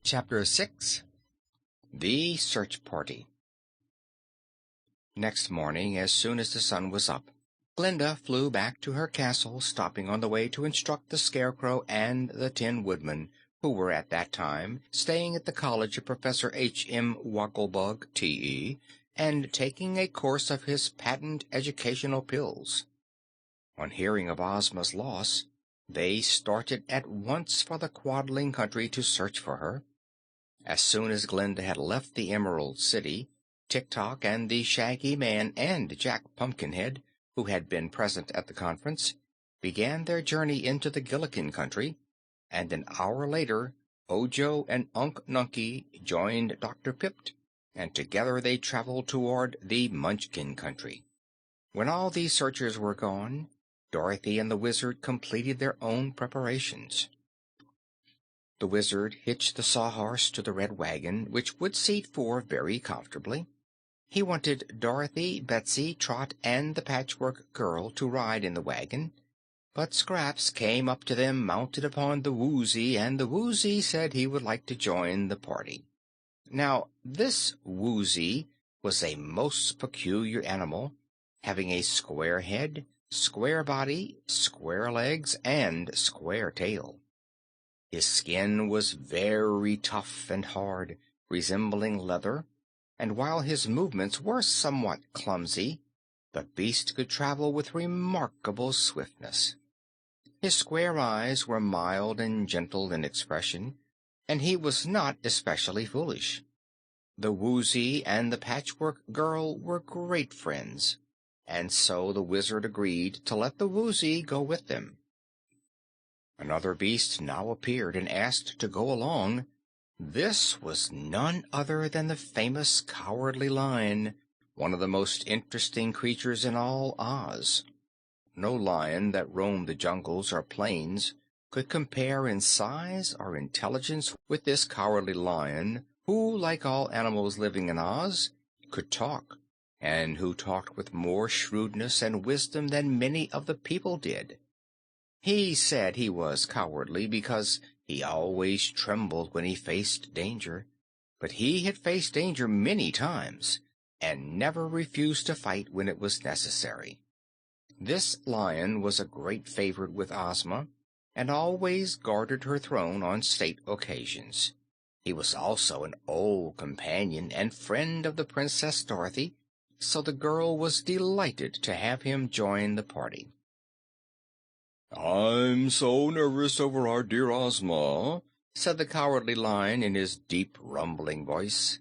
Chapter 6. The Search Party. Next morning, as soon as the sun was up, Glinda flew back to her castle, stopping on the way to instruct the Scarecrow and the Tin Woodman, who were at that time staying at the college of Professor H.M. Wogglebug, T.E., and taking a course of his patent educational pills. On hearing of Ozma's loss, they started at once for the Quadling Country to search for her. As soon as Glinda had left the Emerald City, Tik-Tok and the Shaggy Man and Jack Pumpkinhead, who had been present at the conference, began their journey into the Gillikin Country, and an hour later Ojo and Unc Nunkie joined Dr. Pipt, and together they traveled toward the Munchkin Country. When all these searchers were gone, Dorothy and the Wizard completed their own preparations. The Wizard hitched the Sawhorse to the Red Wagon, which would seat four very comfortably. He wanted Dorothy, Betsy, Trot, and the Patchwork Girl to ride in the wagon, but Scraps came up to them mounted upon the Woozy, and the Woozy said he would like to join the party. Now, this Woozy was a most peculiar animal, having a square head, square body, square legs, and square tail. His skin was very tough and hard, resembling leather, and while his movements were somewhat clumsy, the beast could travel with remarkable swiftness. His square eyes were mild and gentle in expression, and he was not especially foolish. The Woozy and the Patchwork Girl were great friends, and so the Wizard agreed to let the Woozy go with them. Another beast now appeared and asked to go along. This was none other than the famous Cowardly Lion, one of the most interesting creatures in all Oz. No lion that roamed the jungles or plains could compare in size or intelligence with this Cowardly Lion, who, like all animals living in Oz, could talk, and who talked with more shrewdness and wisdom than many of the people did. He said he was cowardly because he always trembled when he faced danger, but he had faced danger many times and never refused to fight when it was necessary. This lion was a great favorite with Ozma, and always guarded her throne on state occasions. He was also an old companion and friend of the Princess Dorothy, so the girl was delighted to have him join the party. "I'm so nervous over our dear Ozma," said the Cowardly Lion in his deep, rumbling voice,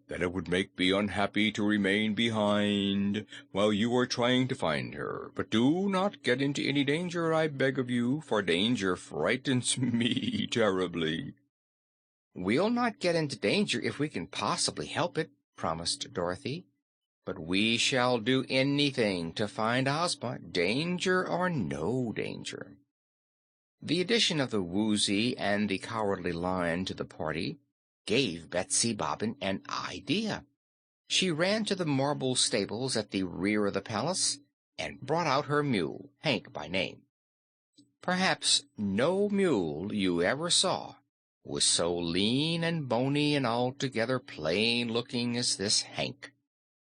"that it would make me unhappy to remain behind while you are trying to find her. But do not get into any danger, I beg of you, for danger frightens me terribly." "We'll not get into danger if we can possibly help it," promised Dorothy. "But we shall do anything to find Ozma, danger or no danger." The addition of the Woozy and the Cowardly Lion to the party gave Betsy Bobbin an idea. She ran to the marble stables at the rear of the palace and brought out her mule, Hank by name. Perhaps no mule you ever saw was so lean and bony and altogether plain-looking as this Hank.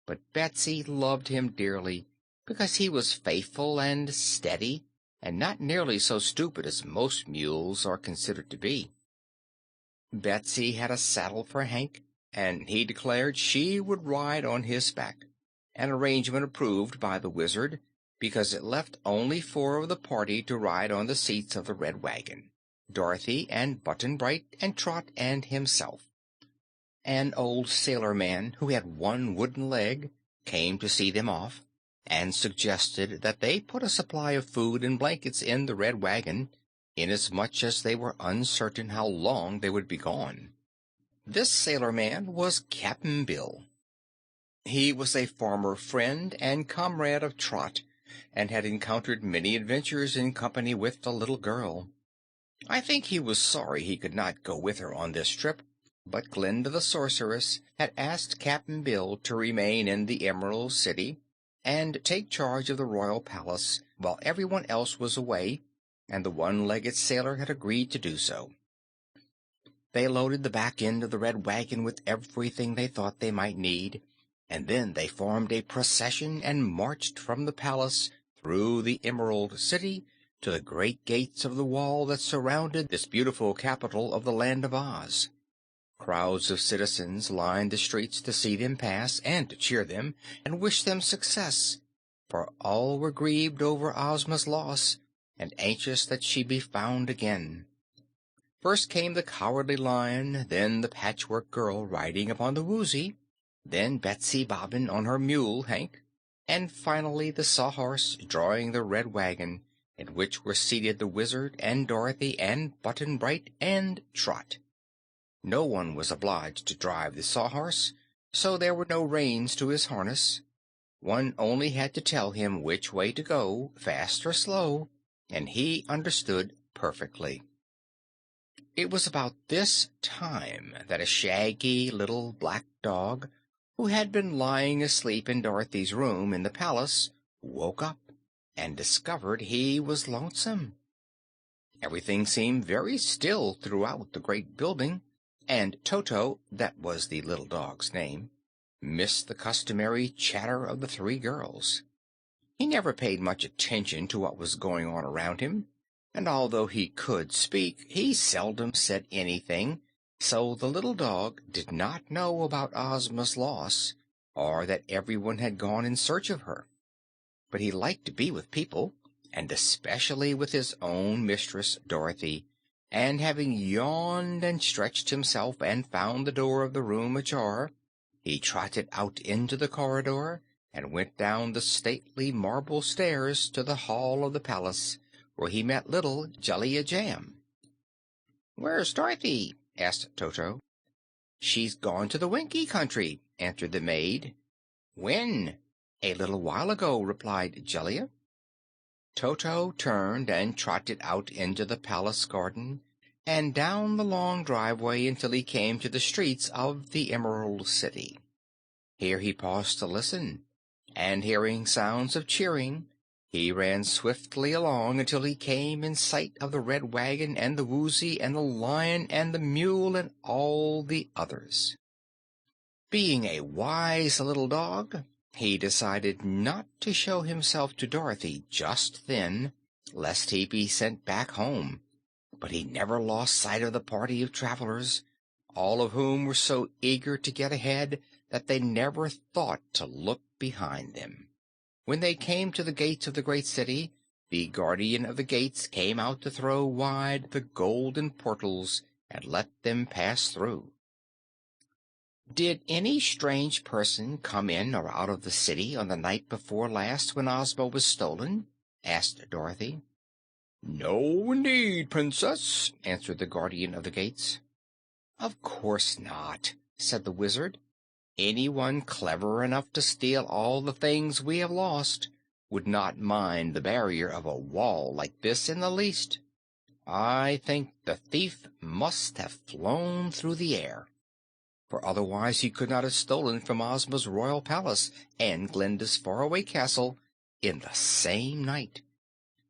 But Betsy loved him dearly because he was faithful and steady and not nearly so stupid as most mules are considered to be. Betsy had a saddle for Hank, and he declared she would ride on his back, an arrangement approved by the Wizard because it left only four of the party to ride on the seats of the Red Wagon: Dorothy and Button-Bright and Trot and himself. An old sailor man who had one wooden leg came to see them off, and suggested that they put a supply of food and blankets in the Red Wagon, inasmuch as they were uncertain how long they would be gone. This sailor man was Cap'n Bill. He was a former friend and comrade of Trot, and had encountered many adventures in company with the little girl. I think he was sorry he could not go with her on this trip, but Glinda the Sorceress had asked Cap'n Bill to remain in the Emerald City and take charge of the royal palace while everyone else was away, and the one-legged sailor had agreed to do so. They loaded the back end of the red wagon with everything they thought they might need, and then they formed a procession and marched from the palace through the Emerald City to the great gates of the wall that surrounded this beautiful capital of the Land of Oz. Crowds of citizens lined the streets to see them pass and to cheer them and wish them success, for all were grieved over Ozma's loss and anxious that she be found again. First came the Cowardly Lion, then the Patchwork Girl riding upon the Woozy, then Betsy Bobbin on her mule Hank, and finally the Sawhorse drawing the red wagon, in which were seated the Wizard and Dorothy and Button-Bright and Trot. No one was obliged to drive the Sawhorse, so there were no reins to his harness. One only had to tell him which way to go, fast or slow, and he understood perfectly. It was about this time that a shaggy little black dog, who had been lying asleep in Dorothy's room in the palace, woke up and discovered he was lonesome. Everything seemed very still throughout the great building, and Toto, that was the little dog's name, missed the customary chatter of the three girls. He never paid much attention to what was going on around him, and although he could speak, he seldom said anything, so the little dog did not know about Ozma's loss, or that everyone had gone in search of her. But he liked to be with people, and especially with his own mistress, Dorothy, and having yawned and stretched himself and found the door of the room ajar, he trotted out into the corridor and went down the stately marble stairs to the hall of the palace, where he met little Jellia Jamb. "Where's Dorothy?" asked Toto. "She's gone to the Winkie Country," answered the maid. "When?" "A little while ago," replied Jellia. Toto turned and trotted out into the palace garden and down the long driveway until he came to the streets of the Emerald City. Here he paused to listen, and hearing sounds of cheering, he ran swiftly along until he came in sight of the red wagon and the Woozy and the Lion and the mule and all the others. Being a wise little dog, he decided not to show himself to Dorothy just then, lest he be sent back home, but he never lost sight of the party of travelers, all of whom were so eager to get ahead that they never thought to look behind them. When they came to the gates of the great city, the guardian of the gates came out to throw wide the golden portals and let them pass through. "Did any strange person come in or out of the city on the night before last when Ozma was stolen?" asked Dorothy. "No, indeed, Princess," answered the guardian of the gates. "Of course not," said the Wizard. "Anyone clever enough to steal all the things we have lost would not mind the barrier of a wall like this in the least. I think the thief must have flown through the air, for otherwise he could not have stolen from Ozma's royal palace and Glinda's faraway castle in the same night.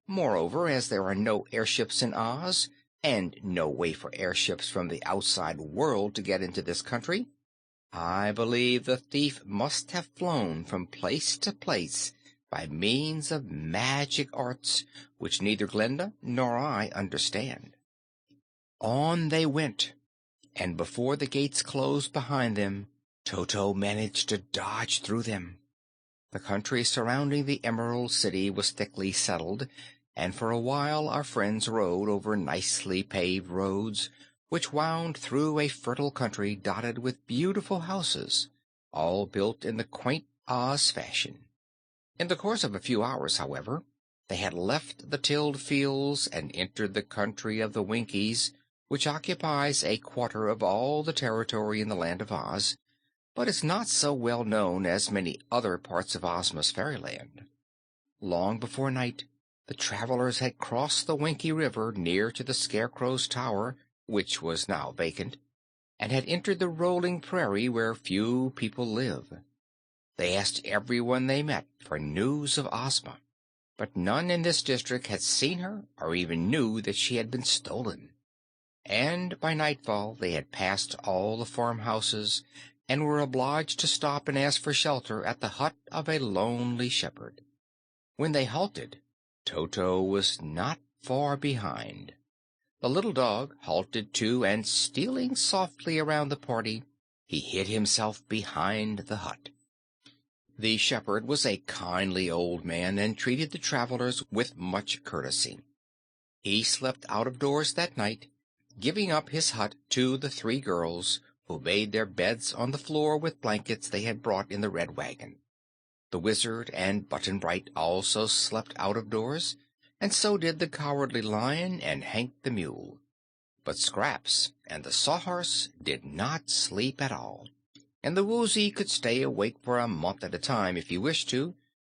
Moreover, as there are no airships in Oz, and no way for airships from the outside world to get into this country, I believe the thief must have flown from place to place by means of magic arts which neither Glinda nor I understand." On they went, and before the gates closed behind them, Toto managed to dodge through them. The country surrounding the Emerald City was thickly settled, and for a while our friends rode over nicely paved roads which wound through a fertile country dotted with beautiful houses, all built in the quaint Oz fashion. In the course of a few hours, however, they had left the tilled fields and entered the country of the Winkies, which occupies a quarter of all the territory in the Land of Oz, but is not so well known as many other parts of Ozma's fairyland. Long before night, the travelers had crossed the Winkie River near to the Scarecrow's tower, which was now vacant, and had entered the rolling prairie where few people live. They asked everyone they met for news of Ozma, but none in this district had seen her or even knew that she had been stolen. and by nightfall they had passed all the farmhouses and were obliged to stop and ask for shelter at the hut of a lonely shepherd. When they halted, Toto was not far behind. The little dog halted too, and stealing softly around the party, he hid himself behind the hut. The shepherd was a kindly old man and treated the travelers with much courtesy. He slept out of doors that night, giving up his hut to the three girls, who made their beds on the floor with blankets they had brought in the red wagon. The Wizard and Button-Bright also slept out of doors, and so did the Cowardly Lion and Hank the Mule. But Scraps and the Sawhorse did not sleep at all, and the Woozy could stay awake for a month at a time if he wished to,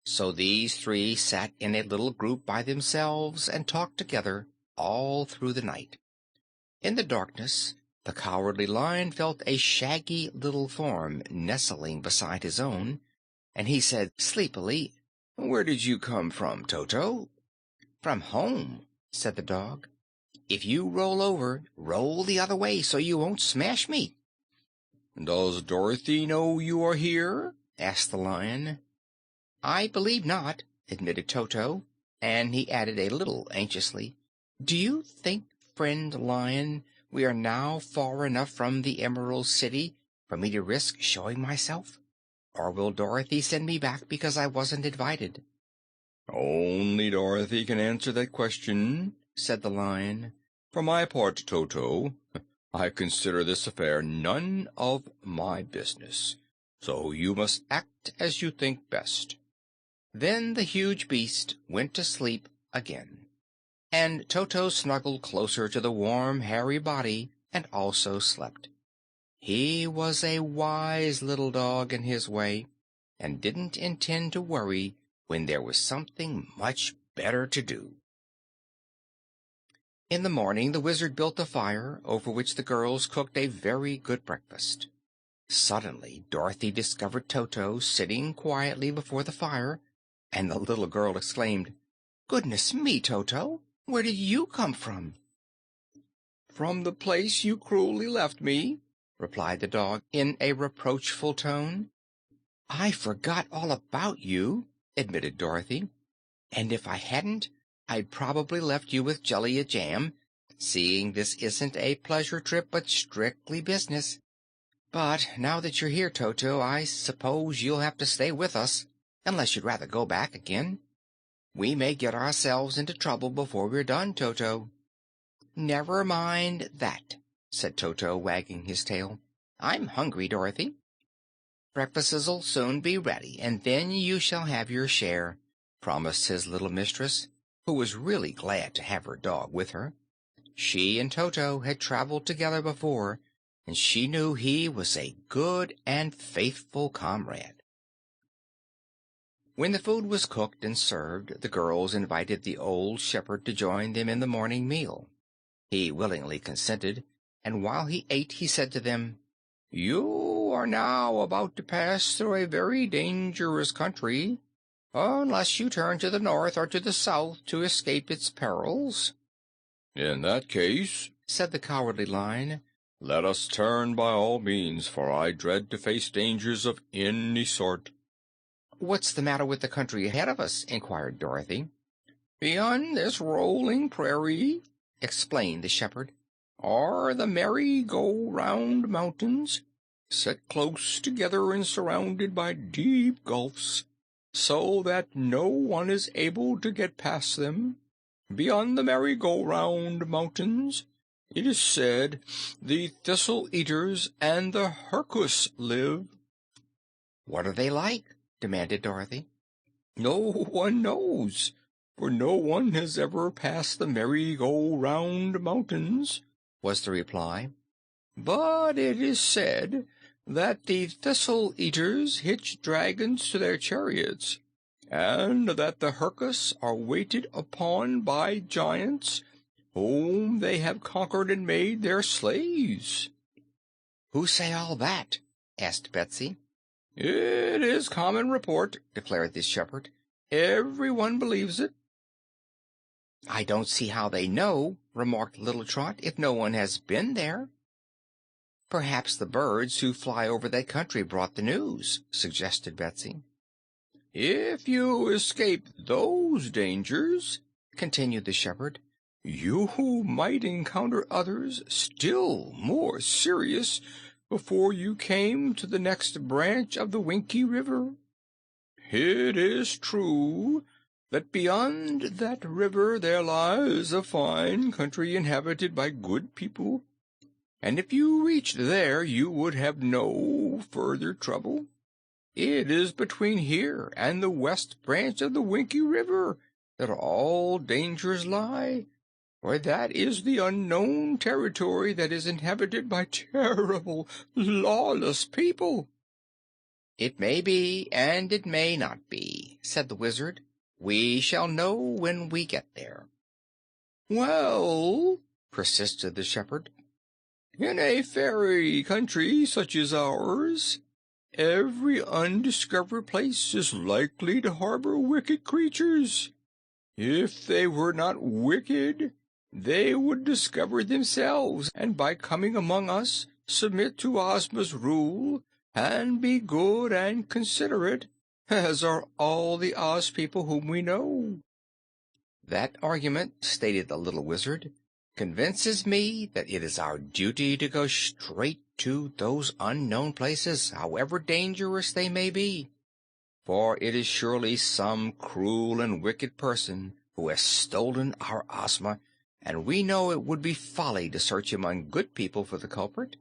so these three sat in a little group by themselves and talked together all through the night. In the darkness, the Cowardly Lion felt a shaggy little form nestling beside his own, and he said sleepily, "Where did you come from, Toto?" "From home," said the dog. "If you roll over, roll the other way so you won't smash me." "Does Dorothy know you are here?" asked the Lion. "I believe not," admitted Toto, and he added a little anxiously, "Do you think, friend Lion, we are now far enough from the Emerald City for me to risk showing myself? Or will Dorothy send me back because I wasn't invited?" "Only Dorothy can answer that question," said the Lion. "For my part, Toto, I consider this affair none of my business, so you must act as you think best." Then the huge beast went to sleep again, and Toto snuggled closer to the warm, hairy body and also slept. He was a wise little dog in his way, and didn't intend to worry when there was something much better to do. In the morning the Wizard built a fire, over which the girls cooked a very good breakfast. Suddenly Dorothy discovered Toto sitting quietly before the fire, and the little girl exclaimed, "Goodness me, Toto! Where did you come from?" "From the place you cruelly left me," replied the dog in a reproachful tone. "I forgot all about you," admitted Dorothy, "and if I hadn't, I'd probably left you with Jellia Jamb, seeing this isn't a pleasure trip but strictly business. But now that you're here, Toto, I suppose you'll have to stay with us, unless you'd rather go back again. We may get ourselves into trouble before we're done, Toto." "Never mind that," said Toto, wagging his tail. "I'm hungry, Dorothy." "Breakfast'll soon be ready, and then you shall have your share," promised his little mistress, who was really glad to have her dog with her. She and Toto had traveled together before, and she knew he was a good and faithful comrade. When the food was cooked and served, the girls invited the old shepherd to join them in the morning meal. He willingly consented, and while he ate he said to them, "You are now about to pass through a very dangerous country, unless you turn to the north or to the south to escape its perils." "In that case," said the Cowardly Lion, "let us turn by all means, for I dread to face dangers of any sort." "What's the matter with the country ahead of us?" inquired Dorothy. "Beyond this rolling prairie," explained the shepherd, "are the Merry-Go-Round Mountains, set close together and surrounded by deep gulfs, so that no one is able to get past them. Beyond the Merry-Go-Round Mountains, it is said, the Thistle-Eaters and the Herkus live." "What are they like?" demanded Dorothy. "No one knows, for no one has ever passed the Merry-Go-Round Mountains," was the reply. "But it is said that the Thistle-Eaters hitch dragons to their chariots, and that the Herkus are waited upon by giants whom they have conquered and made their slaves." "Who say all that?" asked Betsy. "It is common report," declared the shepherd. "Everyone believes it." I don't see how they know, remarked Little Trot, if no one has been there. Perhaps the birds who fly over that country brought the news, suggested Betsy. If you escape those dangers, continued the shepherd, you might encounter others still more serious before you came to the next branch of the Winkie River. It is true that beyond that river there lies a fine country inhabited by good people, and if you reached there you would have no further trouble. It is between here and the west branch of the Winkie River that all dangers lie, for that is the unknown territory that is inhabited by terrible, lawless people." "It may be, and it may not be," said the Wizard. "We shall know when we get there." "Well," persisted the shepherd, "in a fairy country such as ours, every undiscovered place is likely to harbor wicked creatures. If they were not wicked, they would discover themselves, and by coming among us, submit to Ozma's rule, and be good and considerate, as are all the Oz people whom we know." "That argument," stated the little Wizard, "convinces me that it is our duty to go straight to those unknown places, however dangerous they may be. For it is surely some cruel and wicked person who has stolen our Ozma, and we know it would be folly to search among good people for the culprit.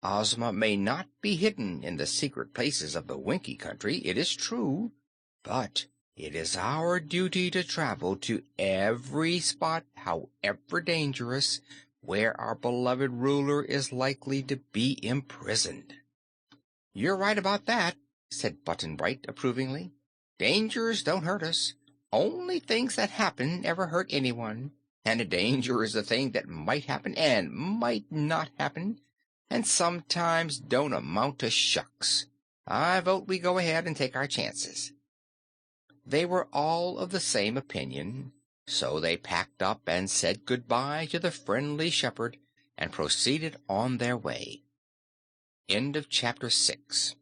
Ozma may not be hidden in the secret places of the Winkie Country, it is true, but it is our duty to travel to every spot, however dangerous, where our beloved ruler is likely to be imprisoned." "You're right about that," said Button-Bright approvingly. "Dangers don't hurt us. Only things that happen ever hurt anyone. And a danger is a thing that might happen and might not happen, and sometimes don't amount to shucks. I vote we go ahead and take our chances." They were all of the same opinion, so they packed up and said good-bye to the friendly shepherd and proceeded on their way. End of chapter 6.